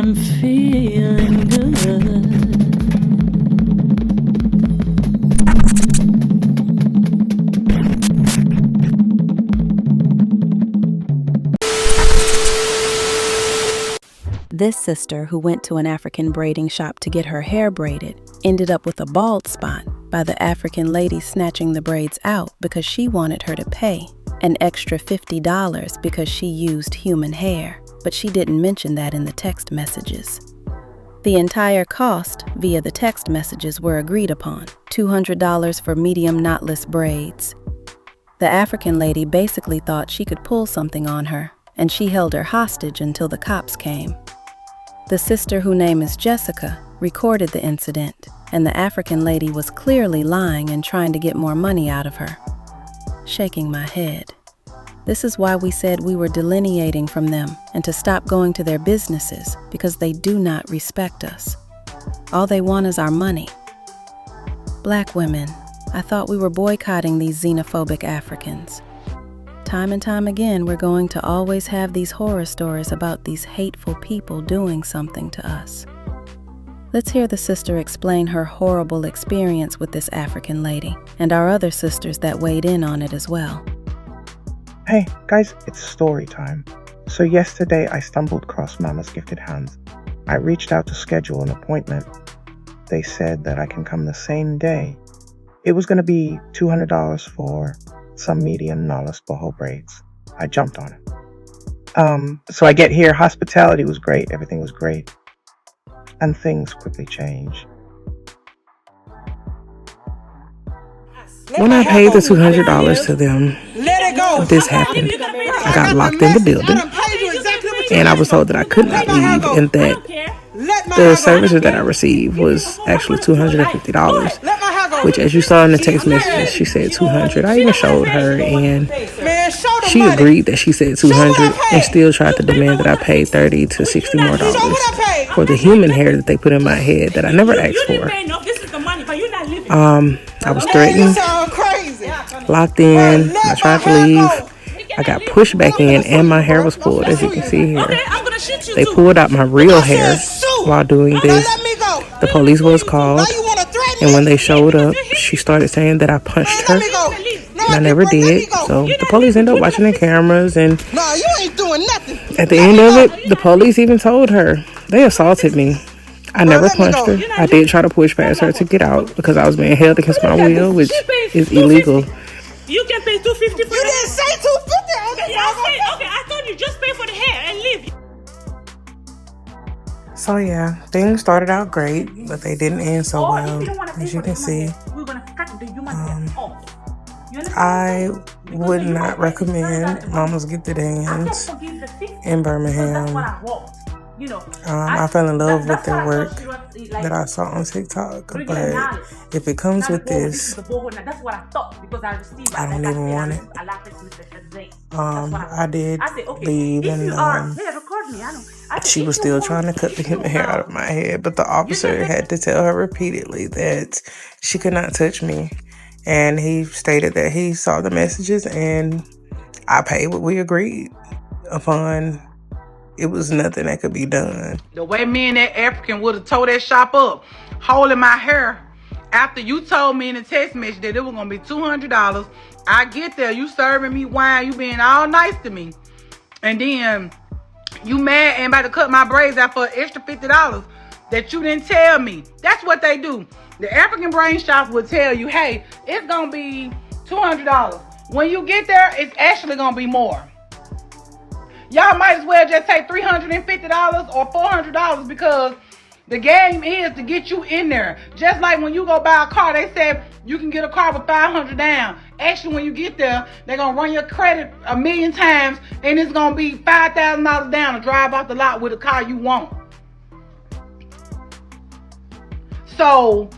I'm feeling good. This sister, who went to an African braiding shop to get her hair braided, ended up with a bald spot by the African lady snatching the braids out because she wanted her to pay an extra $50 because she used human hair, but she didn't mention that in the text messages. The entire cost via the text messages were agreed upon, $200 for medium knotless braids. The African lady basically thought she could pull something on her, and she held her hostage until the cops came. The sister, whose name is Jessica, recorded the incident, and the African lady was clearly lying and trying to get more money out of her. Shaking my head. This is why we said we were delineating from them and to stop going to their businesses, because they do not respect us. All they want is our money. Black women, I thought we were boycotting these xenophobic Africans. Time and time again, we're going to always have these horror stories about these hateful people doing something to us. Let's hear the sister explain her horrible experience with this African lady and our other sisters that weighed in on it as well. Hey, guys, it's story time. So yesterday I stumbled across Mama's Gifted Hands. I reached out to schedule an appointment. They said that I can come the same day. It was going to be $200 for some medium 𝒲𝒶𝓎 braids. I jumped on it. So I get here, hospitality was great, everything was great. And things quickly change. When I paid the $200 to them, this happened. I got locked in the building, and I was told that I could not leave, and that the services that I received was actually $250, which, as you saw in the text messages, she said $200. I even showed her, and she agreed that she said $200 and still tried to demand that I pay $30 to $60 more for the human hair that they put in my head that I never asked for. I was threatened, locked in. I tried to leave. I got pushed back in, and my hair was pulled, as you can see here. They pulled out my real hair while doing this. The police was called, and when they showed up, she started saying that I punched her, and I never did. So the police ended up watching the cameras, and at the end of it, the police even told her they assaulted me. I never punched her. I did try to push past her to get out because I was being held against my will, which is illegal. You can pay $250 for you didn't say $250. Okay, I thought you just pay for the hair and leave. So yeah, things started out great, but they didn't end so well, as you can see. I would not recommend Mama's Gifted Hands in Birmingham. I fell in love with their work that I saw on TikTok, but if it comes with this, I don't even want it. I did leave, and she was still trying to cut the human hair out of my head, but the officer had to tell her repeatedly that she could not touch me, and he stated that he saw the messages, and I paid what we agreed upon. It was nothing that could be done. The way me and that African would have tore that shop up, holding my hair, after you told me in the text message that it was going to be $200, I get there, you serving me wine, you being all nice to me. And then you mad and about to cut my braids out for an extra $50 that you didn't tell me. That's what they do. The African braid shop will tell you, hey, it's going to be $200. When you get there, it's actually going to be more. Y'all might as well just take $350 or $400 because the game is to get you in there. Just like when you go buy a car, they said you can get a car with $500 down. Actually, when you get there, they're going to run your credit 1,000,000 times and it's going to be $5,000 down to drive off the lot with a car you want. So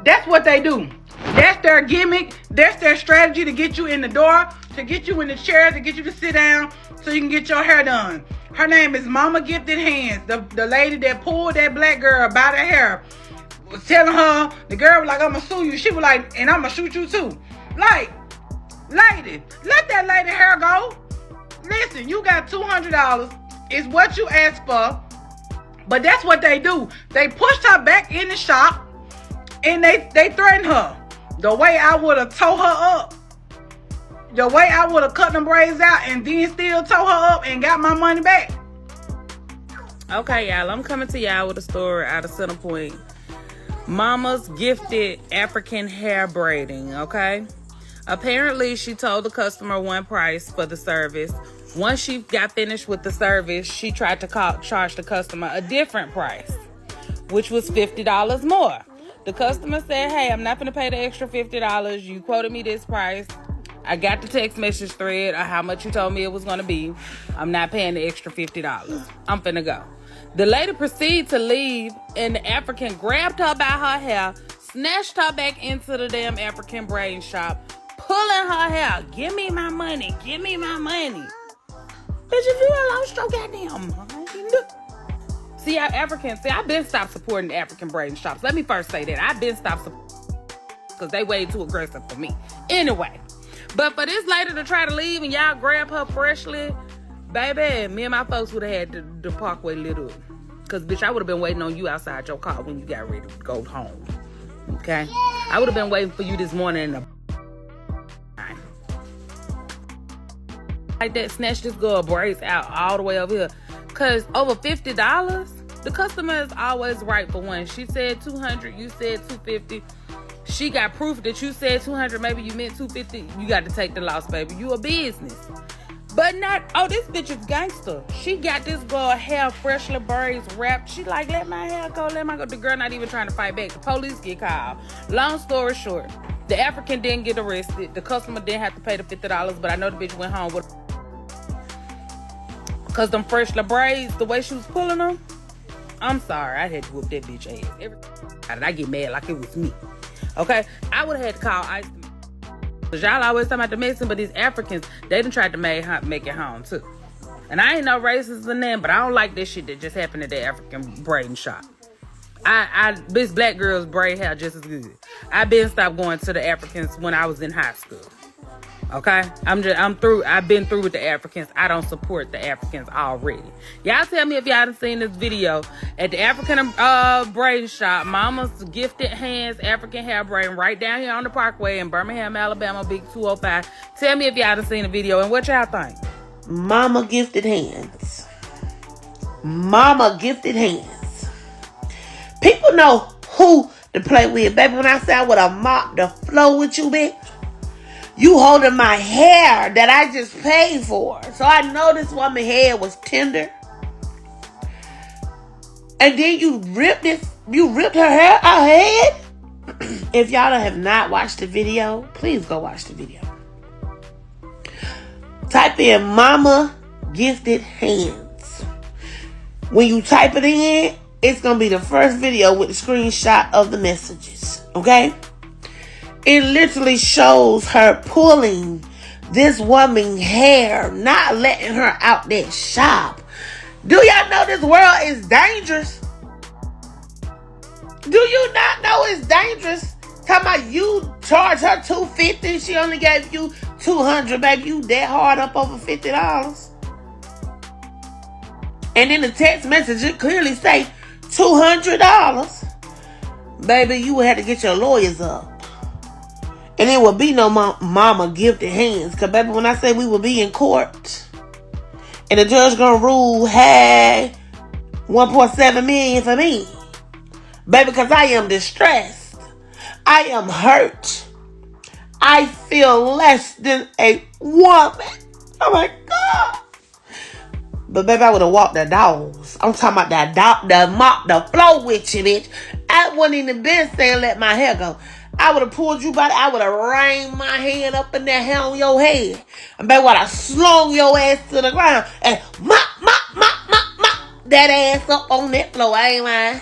that's what they do. That's their gimmick. That's their strategy to get you in the door, to get you in the chair, to get you to sit down so you can get your hair done. Her name is Mama Gifted Hands. The lady that pulled that black girl by the hair was telling her, the girl was like, I'm going to sue you. She was like, and I'm going to shoot you too. Like, lady, let that lady hair go. Listen, you got $200. It's what you asked for. But that's what they do. They pushed her back in the shop and they threatened her. The way I would have tore her up. The way I would have cut them braids out and then still tore her up and got my money back. Okay, y'all, I'm coming to y'all with a story out of Center Point. Mama's gifted African hair braiding, okay? Apparently, she told the customer one price for the service. Once she got finished with the service, she tried to charge the customer a different price, which was $50 more. The customer said, hey, I'm not going to pay the extra $50. You quoted me this price. I got the text message thread of how much you told me it was going to be. I'm not paying the extra $50. I'm finna go. The lady proceeded to leave, and the African grabbed her by her hair, snatched her back into the damn African braid shop, pulling her hair. Give me my money. Give me my money. Bitch, if you ain't lost your goddamn mind. See, I've been stopped supporting the African braiding shops. Let me first say that. I've been stopped because they way too aggressive for me. Anyway. But for this lady to try to leave and y'all grab her freshly, baby, me and my folks would have had the parkway lit up. Because, bitch, I would have been waiting on you outside your car when you got ready to go home. Okay? I would have been waiting for you this morning in the like that, snatch this girl braids out all the way over here. Because over $50, the customer is always right for one. She said $200, you said $250. She got proof that you said $200, maybe you meant $250. You got to take the loss, baby. You a business. But not, oh, this bitch is gangster. She got this girl hair freshly braids wrapped. She like, let my hair go, let my go. The girl not even trying to fight back. The police get called. Long story short, the African didn't get arrested. The customer didn't have to pay the $50, but I know the bitch went home with, because them freshly braids, the way she was pulling them, I'm sorry, I had to whoop that bitch ass. I get mad like it was me. Okay, I would have had to call ICE. Cause y'all always talking about the Mexicans, but these Africans, they done tried to make it home too. And I ain't no racist in them, but I don't like this shit that just happened at the African braiding shop. This black girls braid hair just as good. I've been stopped going to the Africans when I was in high school. Okay, I'm through. I've been through with the Africans. I don't support the Africans already. Y'all tell me if y'all done seen this video at the African braiding shop. Mama's gifted hands African hair braiding right down here on the Parkway in Birmingham, Alabama, Big 205. Tell me if y'all done seen the video and what y'all think. Mama gifted hands. Mama gifted hands. People know who to play with, baby. When I say I would have mopped the floor with you, bitch. You holding my hair that I just paid for. So I know this woman's hair was tender. And then you ripped her hair out her head. If y'all have not watched the video, please go watch the video. Type in Mama Gifted Hands. When you type it in, it's going to be the first video with the screenshot of the messages. Okay? It literally shows her pulling this woman's hair, not letting her out that shop. Do y'all know this world is dangerous? Do you not know it's dangerous? Talking about you charge her $250, she only gave you $200, baby. You that hard up over $50. And in the text message, it clearly say $200. Baby, you would have to get your lawyers up. And it would be no mama gifted hands. Because, baby, when I say we will be in court and the judge going to rule, hey, $1.7 million for me. Baby, because I am distressed. I am hurt. I feel less than a woman. Oh, my God. But, baby, I would have walked the dogs. I'm talking about that mop the floor with you, bitch. I wouldn't even been saying let my hair go. I would have pulled you by I would have rained my hand up in that hair on your head. And baby, what I slung your ass to the ground and mop that ass up on that floor. I ain't lying.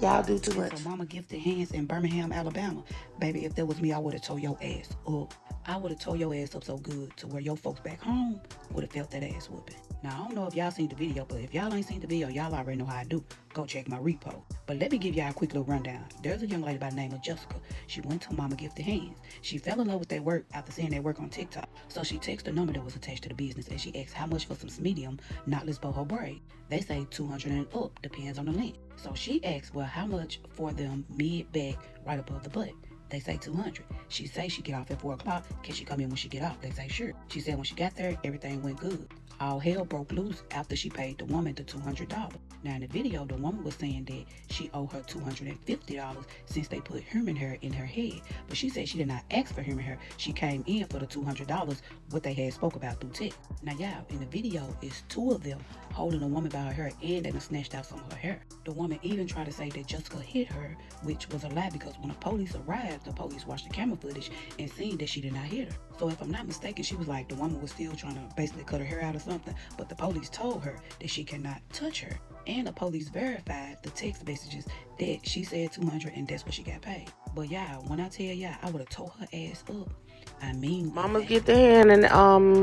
Y'all do too much. So Mama Gifted Hands in Birmingham, Alabama. Baby, if that was me, I would have tore your ass up. I would have tore your ass up so good to where your folks back home would have felt that ass whooping. Now, I don't know if y'all seen the video, but if y'all ain't seen the video, y'all already know how I do. Go check my repo. But let me give y'all a quick little rundown. There's a young lady by the name of Jessica. She went to Mama Gifted Hands. She fell in love with their work after seeing their work on TikTok. So she texted the number that was attached to the business and she asked how much for some medium knotless boho braid. They say 200 and up, depends on the length. So she asked, well, how much for them mid-back right above the butt? They say 200. She say she get off at 4 o'clock. Can she come in when she get off? They say sure. She said when she got there, everything went good. All hell broke loose after she paid the woman the $200. Now in the video, the woman was saying that she owed her $250 since they put human hair in her head. But she said she did not ask for human hair. She came in for the $200 what they had spoke about through text. Now y'all, in the video, it's two of them holding a woman by her hair and they done snatched out some of her hair. The woman even tried to say that Jessica hit her, which was a lie because when the police arrived, the police watched the camera footage and seen that she did not hit her. So if I'm not mistaken, she was like the woman was still trying to basically cut her hair out or something, but the police told her that she cannot touch her. And the police verified the text messages that she said 200 and that's what she got paid. But y'all, when I tell y'all, I would have tore her ass up. I mean, Mamas Get the Hand in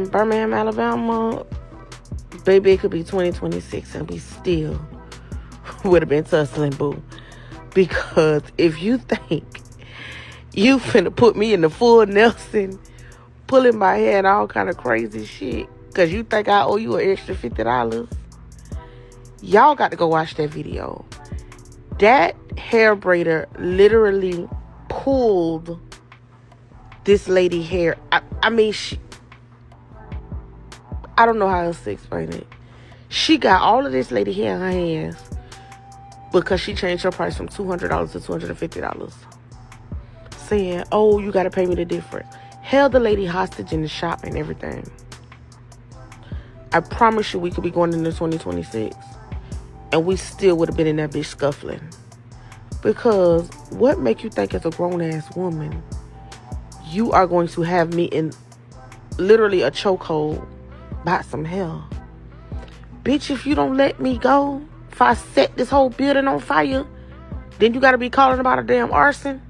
Birmingham, Alabama. Baby, it could be 2026 and we still would have been tussling, boo. Because if you think you finna put me in the full Nelson, pulling my hair and all kind of crazy shit, because you think I owe you an extra $50, y'all got to go watch that video. That hair braider literally pulled this lady hair. I mean, I don't know how else to explain it. She got all of this lady hair in her hands because she changed her price from $200 to $250. Saying, oh, you got to pay me the difference. Held the lady hostage in the shop and everything. I promise you we could be going into 2026 and we still would have been in that bitch scuffling. Because what make you think as a grown-ass woman you are going to have me in literally a chokehold by some hell? Bitch, if you don't let me go, if I set this whole building on fire, then you got to be calling about a damn arson.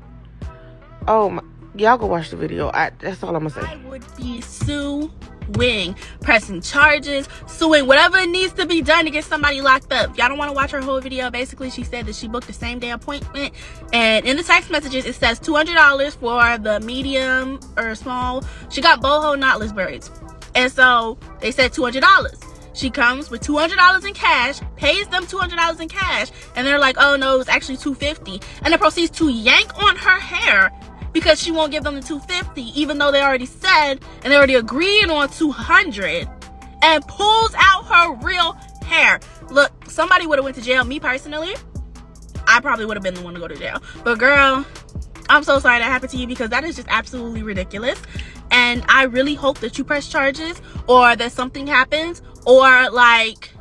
Oh my, y'all go watch the video. That's all I'm gonna say. I would be suing, pressing charges, suing whatever needs to be done to get somebody locked up. Y'all don't want to watch her whole video. Basically, she said that she booked the same day appointment, and in the text messages it says $200 for the medium or small. She got boho knotless braids, and so they said $200. She comes with $200 in cash, pays them $200 in cash, and they're like, oh no, it's actually $250, and then proceeds to yank on her hair because she won't give them the $250, even though they already said and they already agreed on $200, and pulls out her real hair. Look, somebody would have went to jail. Me personally, I probably would have been the one to go to jail. But girl, I'm so sorry that happened to you because that is just absolutely ridiculous. And I really hope that you press charges or that something happens, or like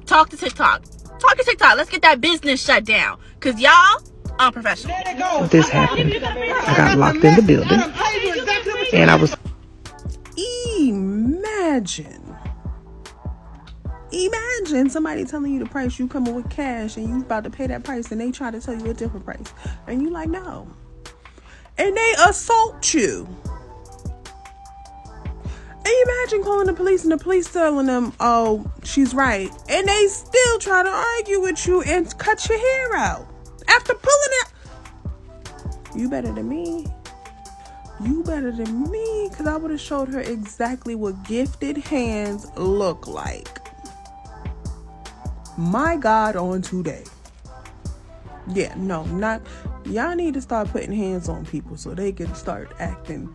talk to TikTok. Talk to TikTok. Let's get that business shut down because y'all unprofessional. If this happened, I got locked in the building and I was... Imagine somebody telling you the price, you coming with cash and you about to pay that price and they try to tell you a different price and you like, no. And they assault you. And imagine calling the police and the police telling them, oh, she's right. And they still try to argue with you and cut your hair out. After pulling it. You better than me. You better than me. Because I would have showed her exactly what gifted hands look like. My God, on today. Yeah, no, not. Y'all need to start putting hands on people so they can start acting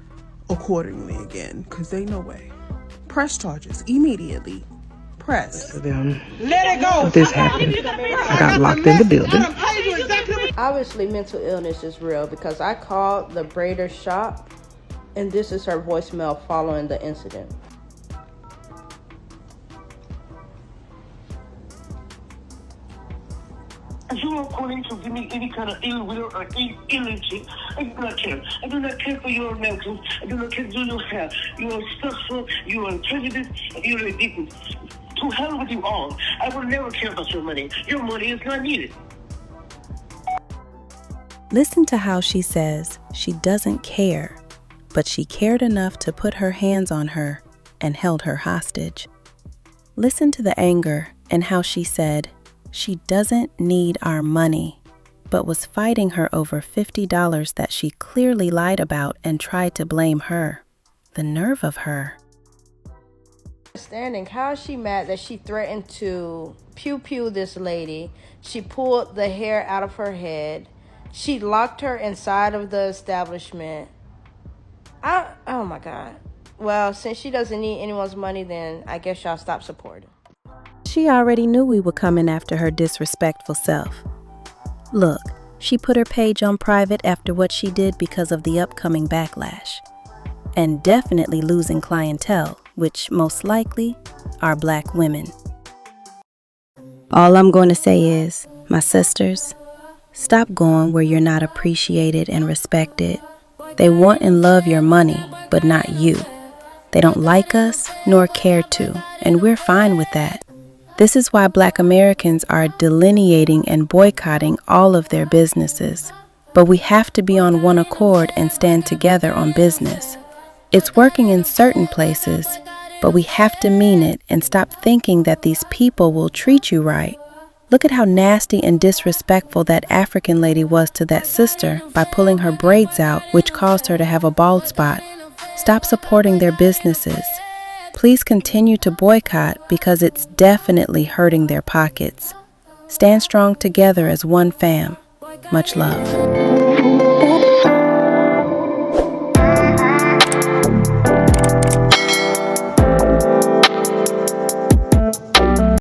accordingly again, because they no way. Press charges immediately. Press. Them. Let it go. If this happened, I got locked in the building. Obviously, mental illness is real because I called the braider shop, and this is her voicemail following the incident. You are calling to give me any kind of ill will or energy. I do not care. I do not care for your mental. I do not care for your hair. You are stressful. You are prejudiced. You are ridiculous. To hell with you all. I will never care about your money. Your money is not needed. Listen to how she says she doesn't care but she cared enough to put her hands on her and held her hostage. Listen to the anger and how she said she doesn't need our money, but was fighting her over $50 that she clearly lied about and tried to blame her. The nerve of her. Understanding, how is she mad that she threatened to pew this lady? She pulled the hair out of her head. She locked her inside of the establishment. Oh my God. Well, since she doesn't need anyone's money, then I guess y'all stop supporting. She already knew we were coming after her disrespectful self. Look, she put her page on private after what she did because of the upcoming backlash. And definitely losing clientele, which most likely are Black women. All I'm going to say is, my sisters, stop going where you're not appreciated and respected. They want and love your money, but not you. They don't like us nor care to, and we're fine with that. This is why Black Americans are delineating and boycotting all of their businesses. But we have to be on one accord and stand together on business. It's working in certain places, but we have to mean it and stop thinking that these people will treat you right. Look at how nasty and disrespectful that African lady was to that sister by pulling her braids out, which caused her to have a bald spot. Stop supporting their businesses. Please continue to boycott because it's definitely hurting their pockets. Stand strong together as one fam. Much love.